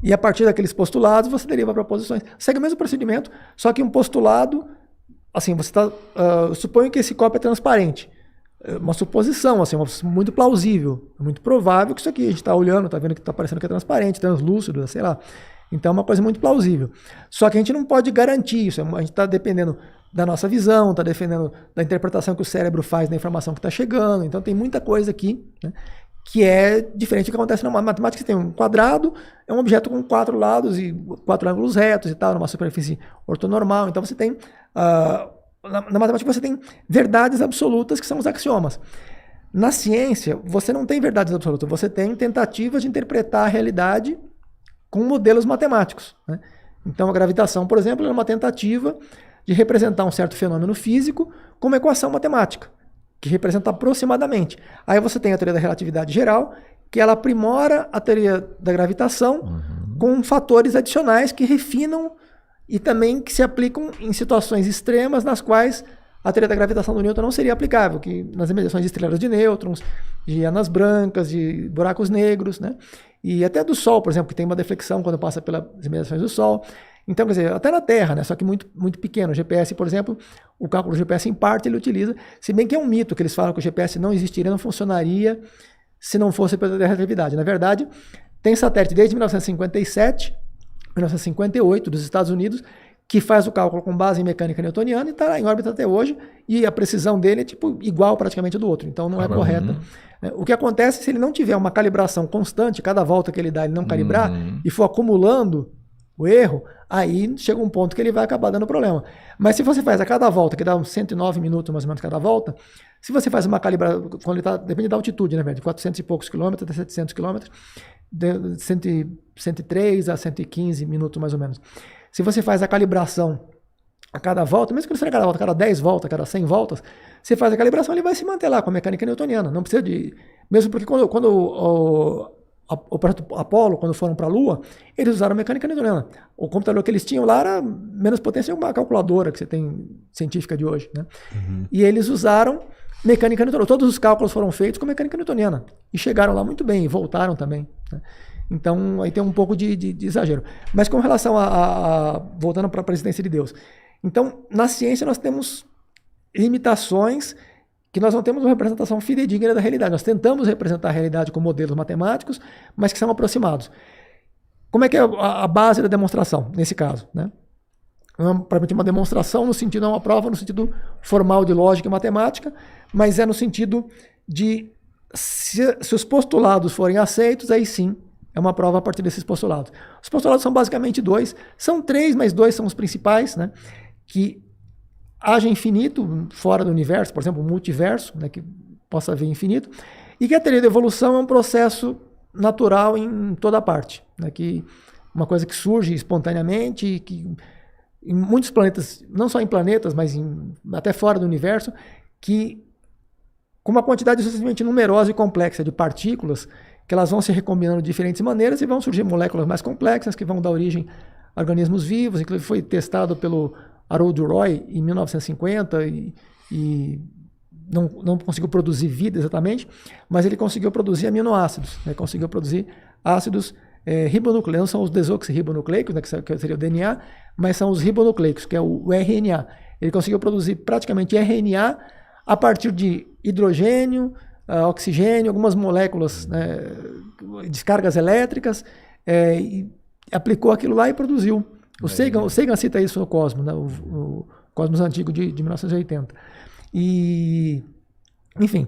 E a partir daqueles postulados, você deriva proposições. Segue o mesmo procedimento, só que um postulado, assim, você está... suponho que esse copo é transparente. Uma suposição, assim, muito plausível. É muito provável que isso aqui, a gente está olhando, está vendo que está parecendo que é transparente, translúcido, sei lá. Então é uma coisa muito plausível. Só que a gente não pode garantir isso. A gente está dependendo da nossa visão, está dependendo da interpretação que o cérebro faz da informação que está chegando. Então tem muita coisa aqui, né, que é diferente do que acontece na matemática. Você tem um quadrado, é um objeto com 4 lados e 4 ângulos retos e tal, numa superfície ortonormal. Então você tem, na matemática você tem verdades absolutas, que são os axiomas. Na ciência, você não tem verdades absolutas, você tem tentativas de interpretar a realidade com modelos matemáticos, né? Então a gravitação, por exemplo, é uma tentativa de representar um certo fenômeno físico com uma equação matemática, que representa aproximadamente. Aí você tem a teoria da relatividade geral, que ela aprimora a teoria da gravitação com fatores adicionais que refinam e também que se aplicam em situações extremas nas quais a teoria da gravitação do Newton não seria aplicável, que nas imediações de estrelas de nêutrons, de anãs brancas, de buracos negros, né? E até do Sol, por exemplo, que tem uma deflexão quando passa pelas imediações do Sol. Então, quer dizer, até na Terra, né? Só que muito, muito pequeno. O GPS, por exemplo, o cálculo do GPS em parte ele utiliza, se bem que é um mito que eles falam que o GPS não existiria, não funcionaria se não fosse pela relatividade. Na verdade, tem satélite desde 1957, 1958 dos Estados Unidos, que faz o cálculo com base em mecânica newtoniana e está em órbita até hoje, e a precisão dele é tipo igual praticamente do outro, então não é correta. O que acontece se ele não tiver uma calibração constante, cada volta que ele dá ele não calibrar, e for acumulando o erro, aí chega um ponto que ele vai acabar dando problema. Mas se você faz a cada volta, que dá uns 109 minutos mais ou menos cada volta, se você faz uma calibração, quando ele tá, depende da altitude, né, de 400 e poucos quilômetros até 700 quilômetros, de 103 a 115 minutos mais ou menos. Se você faz a calibração a cada volta, mesmo que não seja a cada volta, a cada 10 voltas, a cada 100 voltas, você faz a calibração, ele vai se manter lá com a mecânica newtoniana. Não precisa de... Mesmo porque quando o projeto Apollo, quando foram para a Lua, eles usaram mecânica newtoniana. O computador que eles tinham lá era menos potência que uma calculadora que você tem científica de hoje, né? E eles usaram mecânica newtoniana. Todos os cálculos foram feitos com mecânica newtoniana. E chegaram lá muito bem, e voltaram também, né? Então, aí tem um pouco de exagero. Mas com relação voltando para a presidência de Deus. Então, na ciência nós temos limitações que nós não temos uma representação fidedigna da realidade. Nós tentamos representar a realidade com modelos matemáticos, mas que são aproximados. Como é que é a base da demonstração, nesse caso, né? Provavelmente uma demonstração no sentido, não uma prova no sentido formal de lógica e matemática, mas é no sentido de, se os postulados forem aceitos, aí sim, é uma prova a partir desses postulados. Os postulados são basicamente 2, são 3, mas 2 são os principais, né? Que haja infinito fora do universo, por exemplo, o multiverso, né? Que possa haver infinito, e que a teoria da evolução é um processo natural em toda parte, né? Que uma coisa que surge espontaneamente, e que em muitos planetas, não só em planetas, mas até fora do universo, que com uma quantidade suficientemente numerosa e complexa de partículas, que elas vão se recombinando de diferentes maneiras e vão surgir moléculas mais complexas que vão dar origem a organismos vivos. Inclusive foi testado pelo Harold Urey em 1950 e não conseguiu produzir vida exatamente, mas ele conseguiu produzir aminoácidos, né? Conseguiu produzir ácidos ribonucleicos, não são os desoxirribonucleicos, né, que seria o DNA, mas são os ribonucleicos, que é o RNA. Ele conseguiu produzir praticamente RNA a partir de hidrogênio, oxigênio, algumas moléculas, né, descargas elétricas, e aplicou aquilo lá e produziu. O Sagan cita isso no Cosmos, né, o Cosmos antigo de 1980. E, enfim,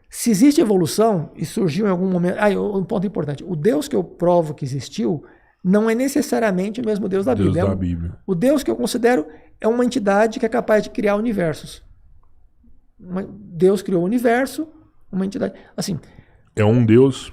se existe evolução e surgiu em algum momento... um ponto importante. O Deus que eu provo que existiu não é necessariamente o mesmo Deus da Bíblia. O Deus que eu considero é uma entidade que é capaz de criar universos. Deus criou o universo, uma entidade... Assim, é um Deus...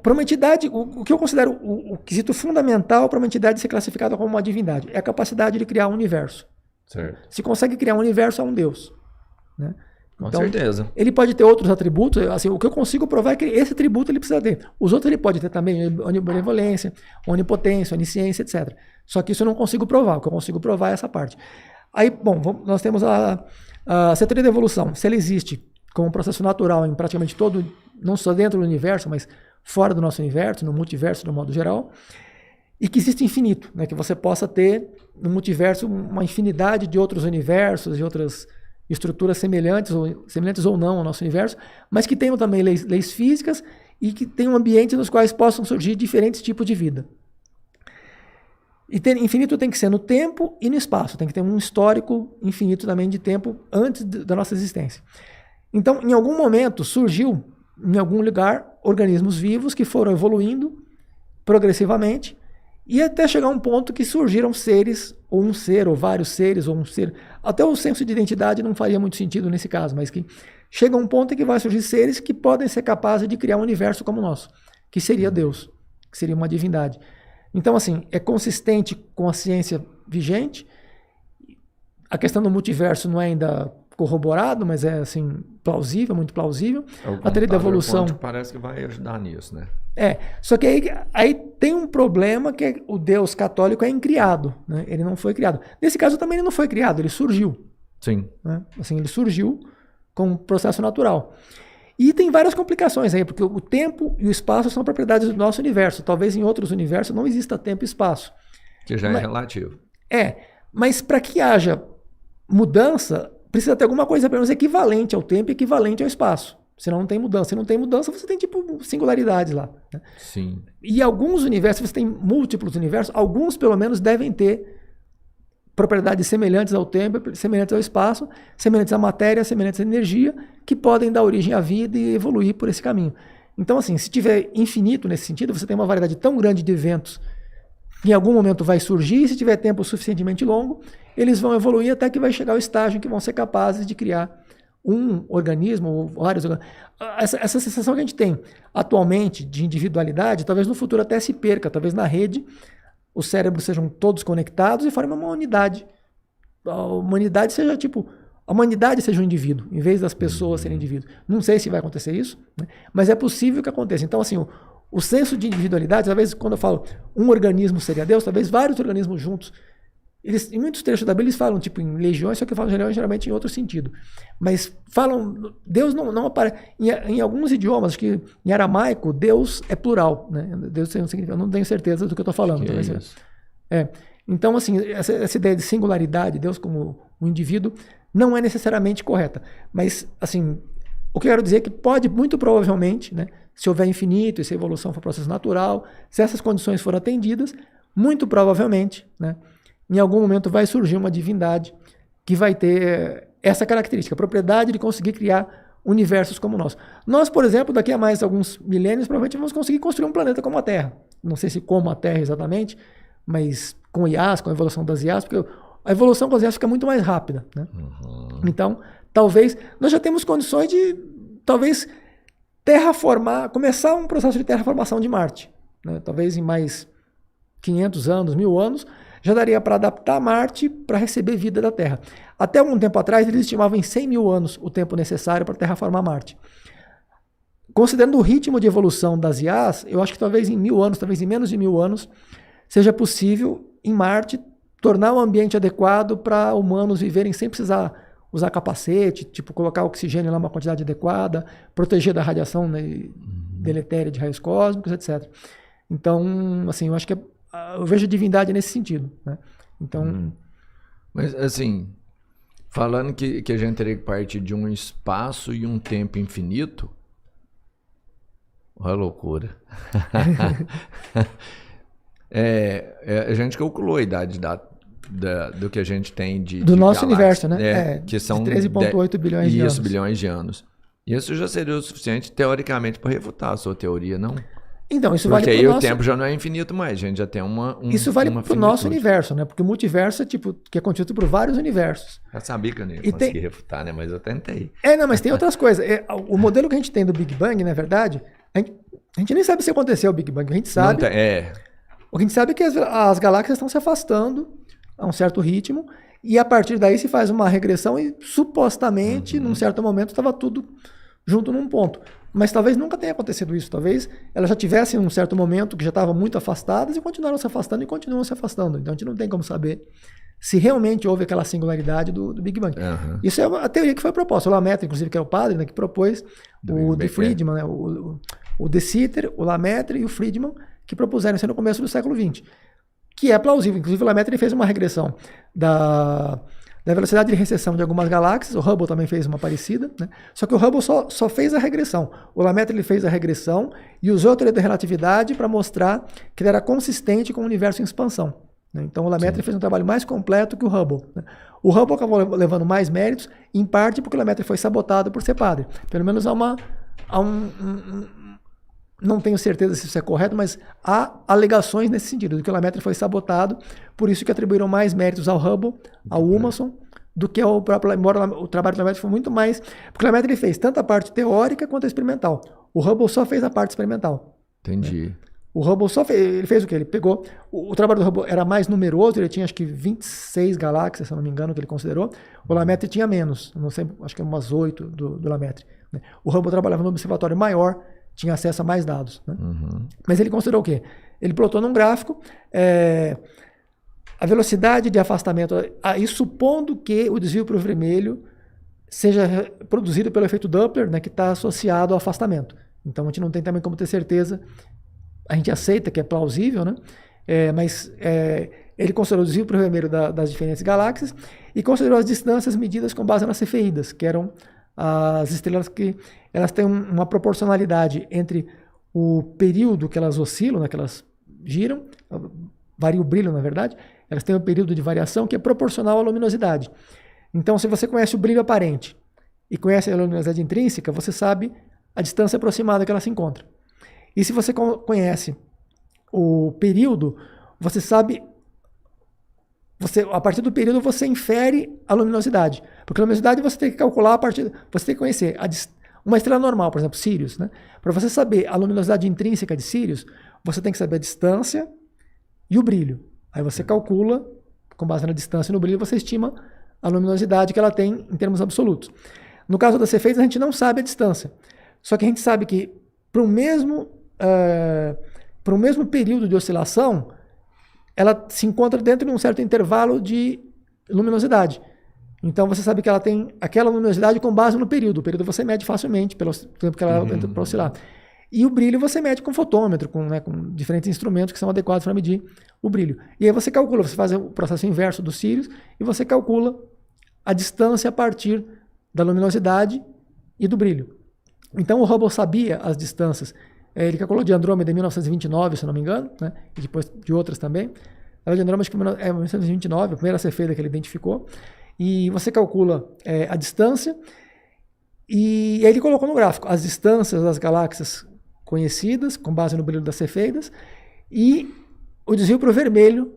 Para uma entidade, o que eu considero o quesito fundamental para uma entidade ser classificada como uma divindade é a capacidade de criar um universo. Certo. Se consegue criar um universo, é um Deus, né? Com certeza. Ele pode ter outros atributos. Assim, o que eu consigo provar é que esse atributo ele precisa ter. Os outros ele pode ter também onibenevolência, onipotência, onisciência, etc. Só que isso eu não consigo provar. O que eu consigo provar é essa parte. Aí, bom, nós temos a teoria da evolução. Se ela existe como um processo natural em praticamente todo, não só dentro do universo, mas fora do nosso universo, no multiverso, no modo geral, e que existe infinito, né? Que você possa ter no multiverso uma infinidade de outros universos, de outras estruturas semelhantes ou não ao nosso universo, mas que tenham também leis físicas e que tenham ambientes nos quais possam surgir diferentes tipos de vida. E infinito tem que ser no tempo e no espaço, tem que ter um histórico infinito também de tempo antes da nossa existência. Então, em algum momento, surgiu, em algum lugar, organismos vivos que foram evoluindo progressivamente e até chegar a um ponto que surgiram seres, ou um ser, ou vários seres, ou um ser. Até o senso de identidade não faria muito sentido nesse caso, mas que chega a um ponto em que vai surgir seres que podem ser capazes de criar um universo como o nosso, que seria Deus, que seria uma divindade. Então, assim, é consistente com a ciência vigente. A questão do multiverso não é ainda corroborado, mas é, assim, plausível, muito plausível. A teoria da evolução parece que vai ajudar nisso, né? Só que aí tem um problema que é o Deus católico é incriado, né? Ele não foi criado. Nesse caso também ele não foi criado, ele surgiu. Sim. Né? Assim, ele surgiu com um processo natural. E tem várias complicações aí, porque o tempo e o espaço são propriedades do nosso universo. Talvez em outros universos não exista tempo e espaço. Que já é relativo. Mas para que haja mudança, precisa ter alguma coisa pelo menos equivalente ao tempo e equivalente ao espaço. Senão não tem mudança. Se não tem mudança, você tem tipo singularidades lá. Né? Sim. E alguns universos, você tem múltiplos universos, alguns pelo menos devem ter propriedades semelhantes ao tempo, semelhantes ao espaço, semelhantes à matéria, semelhantes à energia, que podem dar origem à vida e evoluir por esse caminho. Então, assim, se tiver infinito nesse sentido, você tem uma variedade tão grande de eventos que em algum momento vai surgir, e se tiver tempo suficientemente longo, eles vão evoluir até que vai chegar ao estágio em que vão ser capazes de criar um organismo ou vários organismos. Essa sensação que a gente tem atualmente de individualidade, talvez no futuro até se perca, talvez na rede os cérebros sejam todos conectados e formem uma unidade. A humanidade seja um indivíduo, em vez das pessoas serem indivíduos. Não sei se vai acontecer isso, né? Mas é possível que aconteça. Então, assim, o senso de individualidade, talvez quando eu falo um organismo seria Deus, talvez vários organismos juntos. Em muitos trechos da Bíblia eles falam tipo em legiões, só que falam legiões geralmente em outro sentido. Mas falam, Deus não aparece. Em alguns idiomas, acho que em aramaico, Deus é plural. Né? Deus tem um significado, eu não tenho certeza do que eu estou falando. Então, assim, essa ideia de singularidade, Deus como um indivíduo, não é necessariamente correta. Mas, assim, o que eu quero dizer é que pode, muito provavelmente, né, se houver infinito e se a evolução for um processo natural, se essas condições forem atendidas, muito provavelmente, né, em algum momento vai surgir uma divindade que vai ter essa característica, a propriedade de conseguir criar universos como o nosso. Nós, por exemplo, daqui a mais alguns milênios, provavelmente vamos conseguir construir um planeta como a Terra. Não sei se como a Terra exatamente, mas com IAs, com a evolução das IAs, porque a evolução com as IAs fica muito mais rápida. Né? Então, talvez, nós já temos condições de, talvez, começar um processo de terraformação de Marte. Né? Talvez em mais 500 anos, 1000 anos, já daria para adaptar Marte para receber vida da Terra. Até algum tempo atrás, eles estimavam em 100 mil anos o tempo necessário para terraformar Marte. Considerando o ritmo de evolução das IAs, eu acho que talvez em 1000 anos, talvez em menos de 1000 anos, seja possível, em Marte, tornar o ambiente adequado para humanos viverem sem precisar usar capacete, tipo colocar oxigênio lá uma quantidade adequada, proteger da radiação, né, deletéria de raios cósmicos, etc. Então, assim, eu acho que eu vejo divindade nesse sentido, né? Então... Mas, assim, falando que a gente teria que partir de um espaço e um tempo infinito, olha a loucura. A gente calculou a idade do que a gente tem do nosso universo, né? Que são 13,8 bilhões de anos. Isso, bilhões de anos. Isso já seria o suficiente, teoricamente, para refutar a sua teoria, não? Então, isso porque vale aí o tempo já não é infinito mais, a gente já tem isso vale para o nosso universo, né? Porque o multiverso é tipo que é constituído por vários universos. Eu sabia que eu não ia conseguir refutar, né? Mas eu tentei. Não, mas tem outras coisas. O modelo que a gente tem do Big Bang, na verdade, a gente nem sabe se aconteceu o Big Bang. A gente sabe. O que a gente sabe é que as galáxias estão se afastando a um certo ritmo, e a partir daí se faz uma regressão e supostamente, num certo momento, estava tudo junto num ponto. Mas talvez nunca tenha acontecido isso. Talvez elas já tivessem um certo momento que já estavam muito afastadas e continuaram se afastando e continuam se afastando. Então a gente não tem como saber se realmente houve aquela singularidade do Big Bang. Isso é a teoria que foi proposta. O Lemaitre, inclusive, que era o padre, né, que propôs, o de Friedman, né, o de Sitter, o Lemaitre e o Friedman, que propuseram isso no começo do século XX. que é plausível. Inclusive o Lemaitre fez uma regressão da velocidade de recessão de algumas galáxias. O Hubble também fez uma parecida, né? Só que o Hubble só fez a regressão. O Lemaitre ele fez a regressão e usou a teoria da relatividade para mostrar que ele era consistente com o universo em expansão, né? Então o Lemaitre fez um trabalho mais completo que o Hubble, né? O Hubble acabou levando mais méritos, em parte porque o Lemaitre foi sabotado por ser padre. Pelo menos não tenho certeza se isso é correto, mas há alegações nesse sentido, de que o Lemaitre foi sabotado, por isso que atribuíram mais méritos ao Hubble, ao Humason, do que ao próprio, embora o trabalho do Lemaitre foi muito mais, porque o Lemaitre ele fez tanto a parte teórica quanto a experimental. O Hubble só fez a parte experimental. Entendi. Né? O Hubble só fez, ele fez o quê? Ele pegou, o trabalho do Hubble era mais numeroso, ele tinha acho que 26 galáxias, se eu não me engano, que ele considerou. O Lemaitre tinha menos, não sei, acho que umas 8 do Lemaitre, né? O Hubble trabalhava num observatório maior, tinha acesso a mais dados, né? Mas ele considerou o quê? Ele plotou num gráfico a velocidade de afastamento, aí supondo que o desvio para o vermelho seja produzido pelo efeito Doppler, né, que está associado ao afastamento. Então a gente não tem também como ter certeza, a gente aceita que é plausível, né? Mas ele considerou o desvio para o vermelho das diferentes galáxias e considerou as distâncias medidas com base nas cefeídas, que eram as estrelas que elas têm uma proporcionalidade entre o período que elas oscilam, né, que elas giram, varia o brilho, na verdade, elas têm um período de variação que é proporcional à luminosidade. Então, se você conhece o brilho aparente e conhece a luminosidade intrínseca, você sabe a distância aproximada que ela se encontra. E se você conhece o período, você sabe... a partir do período você infere a luminosidade. Porque a luminosidade você tem que calcular a partir... Você tem que conhecer uma estrela normal, por exemplo, Sirius, né? Para você saber a luminosidade intrínseca de Sirius, você tem que saber a distância e o brilho. Aí você calcula, com base na distância e no brilho, você estima a luminosidade que ela tem em termos absolutos. No caso das cefeidas, a gente não sabe a distância. Só que a gente sabe que para o mesmo período de oscilação, ela se encontra dentro de um certo intervalo de luminosidade. Então você sabe que ela tem aquela luminosidade com base no período. O período você mede facilmente pelo tempo que ela entra para oscilar. E o brilho você mede com fotômetro, com diferentes instrumentos que são adequados para medir o brilho. E aí você calcula, você faz o processo inverso do Sirius e você calcula a distância a partir da luminosidade e do brilho. Então o Hubble sabia as distâncias. Ele calculou de Andrômeda em 1929, se não me engano, né? E depois de outras também. A de Andrômeda acho que é 1929, a primeira cefeida que ele identificou. E você calcula a distância e aí ele colocou no gráfico as distâncias das galáxias conhecidas, com base no brilho das cefeidas, e o desvio para o vermelho,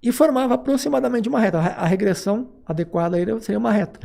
e formava aproximadamente uma reta. A regressão adequada aí seria uma reta.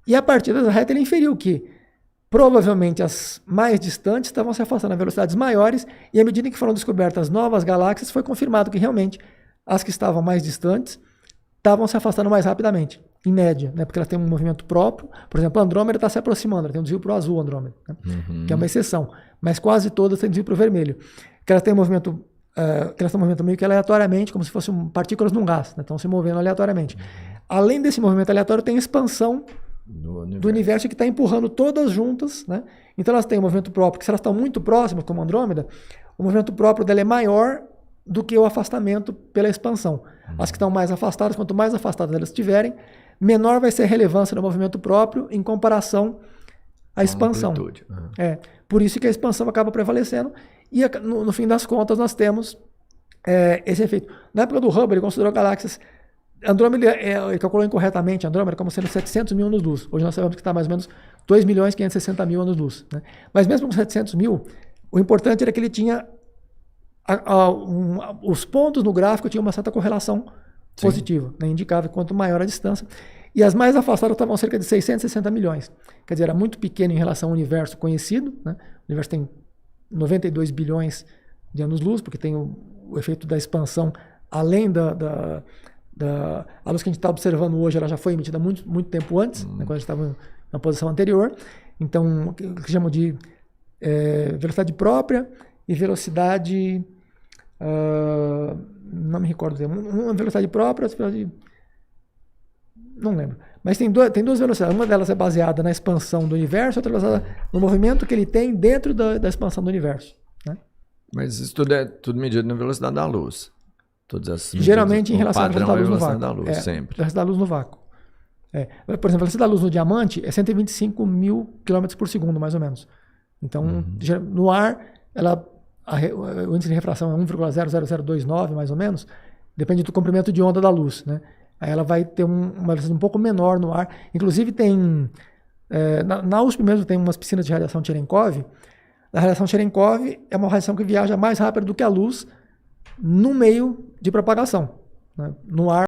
E a partir dessa reta ele inferiu que provavelmente as mais distantes estavam se afastando a velocidades maiores, e à medida que foram descobertas novas galáxias, foi confirmado que realmente as que estavam mais distantes estavam se afastando mais rapidamente, em média, né? Porque elas têm um movimento próprio. Por exemplo, a Andrômeda está se aproximando, ela tem um desvio para o azul, Andrômeda, né? Que é uma exceção, mas quase todas têm desvio para o vermelho. Que elas têm um movimento, meio que aleatoriamente, como se fossem partículas num gás, né? Estão se movendo aleatoriamente. Além desse movimento aleatório, tem a expansão do universo que está empurrando todas juntas, né? Então elas têm um movimento próprio, porque se elas estão muito próximas, como a Andrômeda, o movimento próprio dela é maior do que o afastamento pela expansão. As que estão mais afastadas, quanto mais afastadas elas estiverem, menor vai ser a relevância do movimento próprio em comparação à expansão. Por isso que a expansão acaba prevalecendo e no fim das contas nós temos esse efeito. Na época do Hubble ele considerou galáxias, Andrômeda, ele calculou incorretamente a Andrômeda como sendo 700 mil anos-luz. Hoje nós sabemos que está mais ou menos 2.560.000 anos-luz, né? Mas mesmo com 700 mil, o importante era que ele tinha os pontos no gráfico tinham uma certa correlação positiva, né? Indicava que quanto maior a distância. E as mais afastadas estavam cerca de 660 milhões. Quer dizer, era muito pequeno em relação ao universo conhecido, né? O universo tem 92 bilhões de anos-luz, porque tem o efeito da expansão além a luz que a gente está observando hoje, ela já foi emitida muito tempo antes, né, quando a gente estava na posição anterior. Então, o que chamam de velocidade própria e velocidade... não me recordo o termo. Uma velocidade própria, outra velocidade... Não lembro. Mas tem duas velocidades. Uma delas é baseada na expansão do universo, outra baseada no movimento que ele tem dentro da expansão do universo, né? Mas isso tudo é tudo medido na velocidade da luz. Todas as Geralmente em relação à padrão velocidade é da a luz no vácuo. velocidade da luz, sempre. Velocidade da luz no vácuo. Por exemplo, a velocidade da luz no diamante é 125 mil km por segundo, mais ou menos. Então, no ar, o índice de refração é 1,00029, mais ou menos. Depende do comprimento de onda da luz, né? Aí ela vai ter uma velocidade um pouco menor no ar. Inclusive tem... na USP mesmo tem umas piscinas de radiação Cherenkov. A radiação Cherenkov é uma radiação que viaja mais rápido do que a luz no meio de propagação, né? No ar,